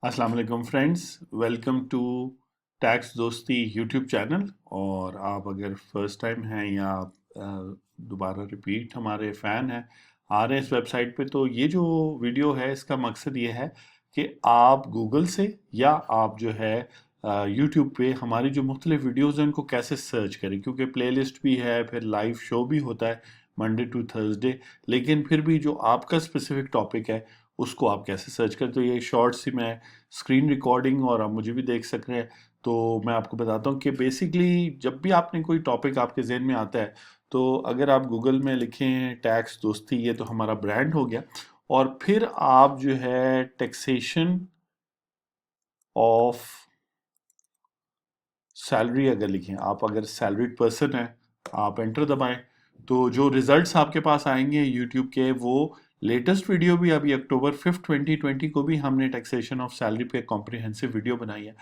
अस्सलाम वालेकुम friends, welcome to tax दोस्ती यूट्यूब चैनल। और आप अगर फर्स्ट टाइम हैं या दोबारा रिपीट हमारे फ़ैन हैं आ रहे हैं इस वेबसाइट पे, तो ये जो वीडियो है इसका मकसद ये है कि आप गूगल से या आप जो है यूट्यूब पे हमारी जो मुख्तलिफ वीडियोज़ हैं उनको कैसे सर्च करें, क्योंकि प्लेलिस्ट भी है, फिर लाइव शो भी होता है मंडे टू थर्सडे। लेकिन फिर भी जो आपका स्पेसिफिक टॉपिक है उसको आप कैसे सर्च करें। तो ये शॉर्ट सी मैं स्क्रीन रिकॉर्डिंग, और आप मुझे भी देख सक रहे हैं, तो मैं आपको बताता हूँ कि बेसिकली जब भी आपने कोई टॉपिक आपके जहन में आता है, तो अगर आप गूगल में लिखें टैक्स दोस्ती, ये तो हमारा ब्रांड हो गया, और फिर आप जो है टैक्सेशन ऑफ सैलरी अगर लिखें, आप अगर सैलरीड पर्सन हैं, आप एंटर दबाएं, तो जो रिजल्ट्स आपके पास आएंगे यूट्यूब के, वो लेटेस्ट वीडियो भी अभी अक्टूबर 5 2020 को भी हमने टैक्सेशन ऑफ सैलरी पे कॉम्प्रिहेंसिव वीडियो बनाई है।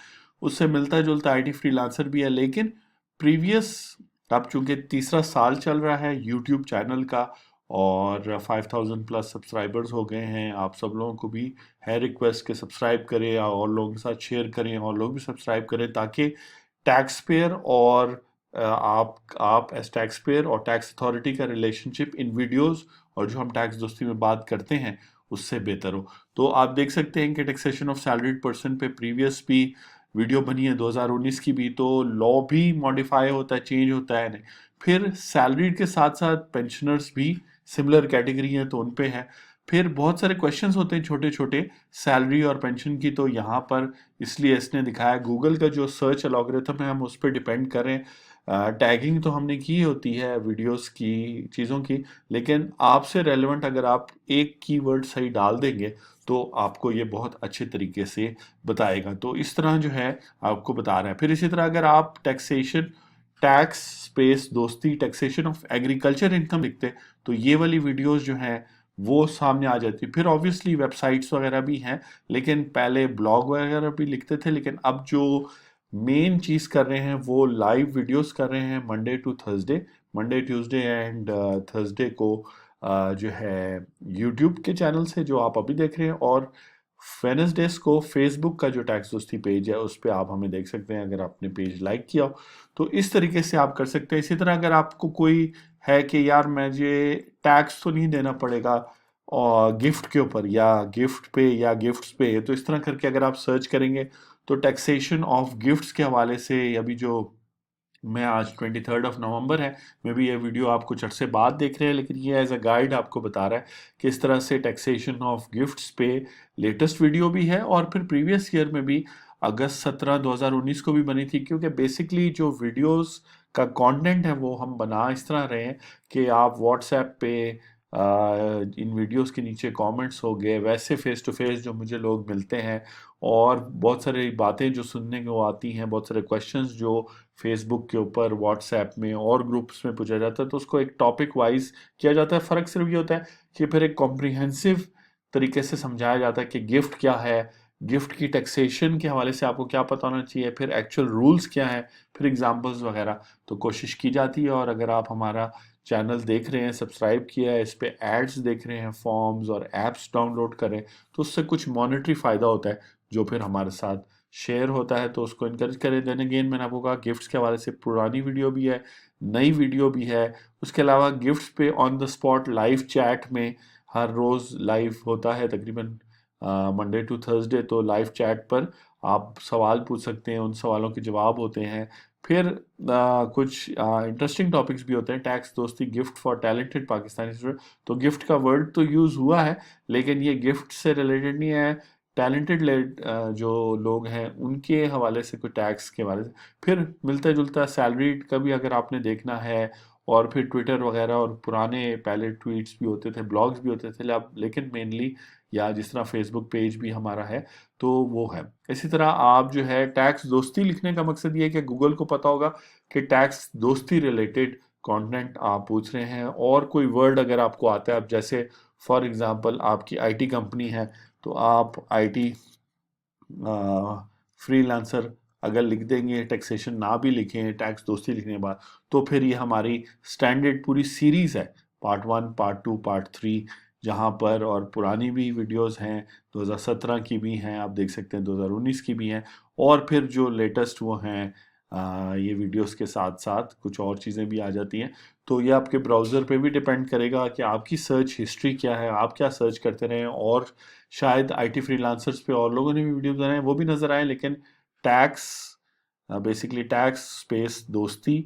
उससे मिलता जुलता आईटी फ्रीलांसर भी है, लेकिन प्रीवियस, अब चूंकि तीसरा साल चल रहा है यूट्यूब चैनल का और 5000 प्लस सब्सक्राइबर्स हो गए हैं, आप सब लोगों को भी है रिक्वेस्ट के सब्सक्राइब करें और लोगों के साथ शेयर करें और लोग भी सब्सक्राइब करें, ताकि टैक्स पेयर और आप एज टैक्स पेयर और टैक्स अथॉरिटी का रिलेशनशिप इन वीडियोस और जो हम टैक्स दोस्ती में बात करते हैं उससे बेहतर हो। तो आप देख सकते हैं कि टैक्सेशन ऑफ सैलरीड पर्सन पे प्रीवियस भी वीडियो बनी है 2019 की भी, तो लॉ भी मॉडिफाई होता है, चेंज होता है नहीं। फिर सैलरीड के साथ साथ पेंशनर्स भी सिमिलर कैटेगरी हैं तो उन पे है। फिर बहुत सारे क्वेश्चंस होते हैं छोटे छोटे सैलरी और पेंशन की, तो यहाँ पर इसलिए इसने दिखाया गूगल का जो सर्च एल्गोरिथम है हम उस पर डिपेंड करें। टैगिंग तो हमने की होती है वीडियोस की, चीज़ों की, लेकिन आपसे रेलेवेंट अगर आप एक कीवर्ड सही डाल देंगे तो आपको ये बहुत अच्छे तरीके से बताएगा। तो इस तरह जो है आपको बता रहा है। फिर इसी तरह अगर आप टैक्सेशन, टैक्स स्पेस दोस्ती टैक्सेशन ऑफ एग्रीकल्चर इनकम लिखते, तो ये वाली वीडियोस जो हैं वो सामने आ जाती। फिर ऑब्वियसली वेबसाइट्स वगैरह भी हैं, लेकिन पहले ब्लॉग वगैरह भी लिखते थे, लेकिन अब जो मेन चीज़ कर रहे हैं वो लाइव वीडियोस कर रहे हैं Monday to Thursday, Monday Tuesday and Thursday को जो है यूट्यूब के चैनल से जो आप अभी देख रहे हैं, और वेनसडेस को फेसबुक का जो टैक्स दोस्ती पेज है उस पर आप हमें देख सकते हैं अगर आपने पेज लाइक किया हो। तो इस तरीके से आप कर सकते हैं। इसी तरह अगर आपको कोई है कि यार मुझे टैक्स तो नहीं देना पड़ेगा और गिफ्ट के ऊपर या गिफ्ट पे या गिफ्ट्स पे, तो इस तरह करके अगर आप सर्च करेंगे तो टैक्सेशन ऑफ गिफ्ट्स के हवाले से अभी जो मैं आज 23 नवंबर है, मे बी ये वीडियो आप कुछ अरसे बाद देख रहे हैं, लेकिन ये एज अ गाइड आपको बता रहा है कि इस तरह से टैक्सेशन ऑफ गिफ्ट्स पे लेटेस्ट वीडियो भी है, और फिर प्रीवियस ईयर में भी अगस्त 17 2019 को भी बनी थी। क्योंकि बेसिकली जो वीडियोस का कंटेंट है वो हम बना इस तरह रहे हैं कि आप व्हाट्सएप पे इन वीडियोस के नीचे कमेंट्स हो गए, वैसे फेस टू फेस जो मुझे लोग मिलते हैं, और बहुत सारी बातें जो सुनने को आती हैं, बहुत सारे क्वेश्चंस जो फेसबुक के ऊपर, व्हाट्सएप में और ग्रुप्स में पूछा जाता है, तो उसको एक टॉपिक वाइज किया जाता है। फ़र्क सिर्फ ये होता है कि फिर एक कॉम्प्रिहेंसिव तरीके से समझाया जाता है कि गिफ्ट क्या है, गिफ्ट की टैक्सेशन के हवाले से आपको क्या पता होना चाहिए, फिर एक्चुअल रूल्स क्या हैं, फिर एग्जांपल्स वगैरह। तो कोशिश की जाती है। और अगर आप हमारा चैनल देख रहे हैं, सब्सक्राइब किया है, इस पे एड्स देख रहे हैं, फॉर्म्स और एप्स डाउनलोड करें, तो उससे कुछ मॉनेटरी फ़ायदा होता है जो फिर हमारे साथ शेयर होता है, तो उसको इनकरेज करें। देन अगेन मैंने आपको कहा गिफ्ट्स के हवाले से पुरानी वीडियो भी है, नई वीडियो भी है। उसके अलावा गिफ्ट्स पे on the spot live chat में हर रोज़ लाइव होता है, तकरीबन मंडे टू थर्सडे, तो लाइव चैट पर आप सवाल पूछ सकते हैं, उन सवालों के जवाब होते हैं। फिर कुछ इंटरेस्टिंग टॉपिक्स भी होते हैं। टैक्स दोस्ती gift for talented Pakistani student, तो गिफ्ट का वर्ड तो यूज़ हुआ है, लेकिन ये गिफ्ट से रिलेटेड नहीं है। टैलेंटेड जो लोग हैं उनके हवाले से कुछ टैक्स के हवाले से। फिर मिलता जुलता सैलरीड का भी अगर आपने देखना है, और फिर ट्विटर वगैरह और पुराने पहले ट्वीट्स भी होते थे, ब्लॉग्स भी होते थे, अब लेकिन मेनली या जिस तरह फेसबुक पेज भी हमारा है तो वो है। इसी तरह आप जो है टैक्स दोस्ती लिखने का मकसद ये है कि गूगल को पता होगा कि टैक्स दोस्ती रिलेटेड कंटेंट आप पूछ रहे हैं, और कोई वर्ड अगर आपको आता है, अब जैसे फॉर एग्जांपल आपकी आईटी कंपनी है, तो आप आईटी फ्रीलांसर अगर लिख देंगे, टैक्सेशन ना भी लिखें, टैक्स दोस्ती लिखने के बाद, तो फिर ये हमारी स्टैंडर्ड पूरी सीरीज है, पार्ट 1 पार्ट 2 पार्ट 3, जहाँ पर, और पुरानी भी वीडियोस हैं, 2017 की भी हैं, आप देख सकते हैं 2019 की भी हैं, और फिर जो लेटेस्ट वो हैं ये वीडियोस के साथ साथ कुछ और चीज़ें भी आ जाती हैं। तो ये आपके ब्राउज़र पे भी डिपेंड करेगा कि आपकी सर्च हिस्ट्री क्या है, आप क्या सर्च करते रहें, और शायद आईटी फ्रीलांसर्स पे और लोगों ने भी वीडियो बनाए हैं, वो भी नज़र आए, लेकिन टैक्स, बेसिकली टैक्स स्पेस दोस्ती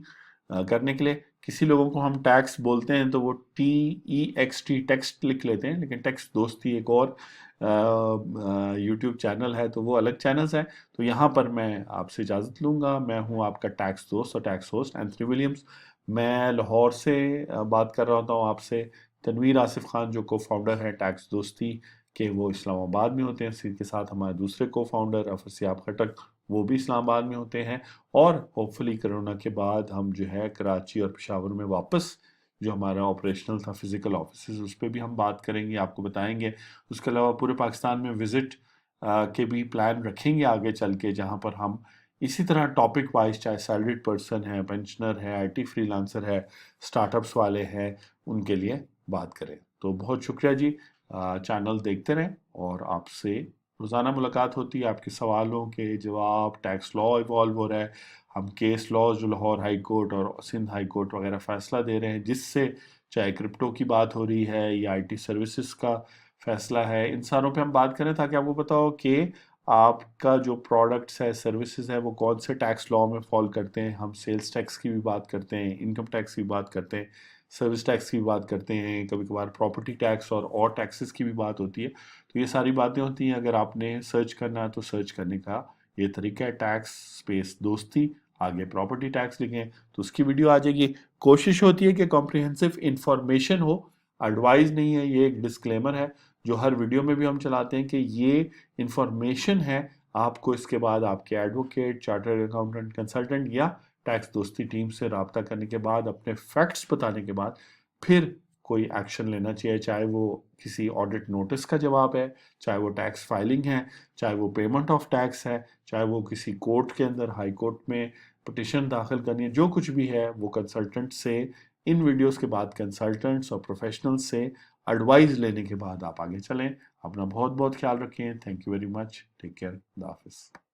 करने के लिए, किसी लोगों को हम टैक्स बोलते हैं तो वो TEXT टेक्स्ट लिख लेते हैं, लेकिन टैक्स दोस्ती एक और यूट्यूब चैनल है, तो वो अलग चैनल्स हैं। तो यहाँ पर मैं आपसे इजाज़त लूँगा। मैं हूँ आपका टैक्स दोस्त और टैक्स होस्ट एंथनी विलियम्स। मैं लाहौर से बात कर रहा होता हूँ आपसे। तनवीर आसिफ खान जो को फाउंडर हैं टैक्स दोस्ती के, वो इस्लामाबाद में होते हैं। इसी के साथ हमारे दूसरे को फाउंडर अफर सियाब खटक, वो भी इस्लामाबाद में होते हैं। और होपफुली कोरोना के बाद हम जो है कराची और पेशावर में वापस जो हमारा ऑपरेशनल था फिजिकल ऑफिस, उस पर भी हम बात करेंगे, आपको बताएंगे। उसके अलावा पूरे पाकिस्तान में विजिट के भी प्लान रखेंगे आगे चल के, जहाँ पर हम इसी तरह टॉपिक वाइज, चाहे सैलरीड पर्सन है, पेंशनर है, आईटी फ्रीलांसर है, स्टार्टअप्स वाले हैं, उनके लिए बात करें। तो बहुत शुक्रिया जी। चैनल देखते रहें और आपसे रोज़ाना मुलाकात होती है। आपके सवालों के जवाब, टैक्स लॉ इवॉल्व हो रहा है, हम केस लॉज जो लाहौर हाई कोर्ट और सिंध हाई कोर्ट वगैरह फैसला दे रहे हैं, जिससे चाहे क्रिप्टो की बात हो रही है या आईटी सर्विसेज का फैसला है, इन सारों पे हम बात करें, ताकि आपको पता हो कि आपका जो प्रोडक्ट्स है, सर्विसेज है, वो कौन से टैक्स लॉ में फॉल करते हैं। हम सेल्स टैक्स की भी बात करते हैं, इनकम टैक्स की भी बात करते हैं, सर्विस टैक्स की भी बात करते हैं, कभी कभार प्रॉपर्टी टैक्स और टैक्सेस की भी बात होती है। तो ये सारी बातें होती हैं। अगर आपने सर्च करना है तो सर्च करने का ये तरीका है, टैक्स स्पेस दोस्ती, आगे प्रॉपर्टी टैक्स लिखें तो उसकी वीडियो आ जाएगी। कोशिश होती है कि कॉम्प्रिहेंसिव इंफॉर्मेशन हो, एडवाइस नहीं है, ये एक डिस्क्लेमर है जो हर वीडियो में भी हम चलाते हैं कि ये इंफॉर्मेशन है। आपको इसके बाद आपके एडवोकेट, चार्टर्ड अकाउंटेंट, कंसल्टेंट या टैक्स दोस्ती टीम से रब्ता करने के बाद, अपने फैक्ट्स बताने के बाद फिर कोई एक्शन लेना चाहिए, चाहे वो किसी ऑडिट नोटिस का जवाब है, चाहे वो टैक्स फाइलिंग है, चाहे वो पेमेंट ऑफ टैक्स है, चाहे वो किसी कोर्ट के अंदर हाई कोर्ट में पिटिशन दाखिल करनी है, जो कुछ भी है वो कंसल्टेंट से, इन वीडियोस के बाद कंसल्टेंट्स और प्रोफेशनल्स से एडवाइस लेने के बाद आप आगे चलें। अपना बहुत बहुत ख्याल रखें। Thank you very much. Take care. खुदा हाफिज़।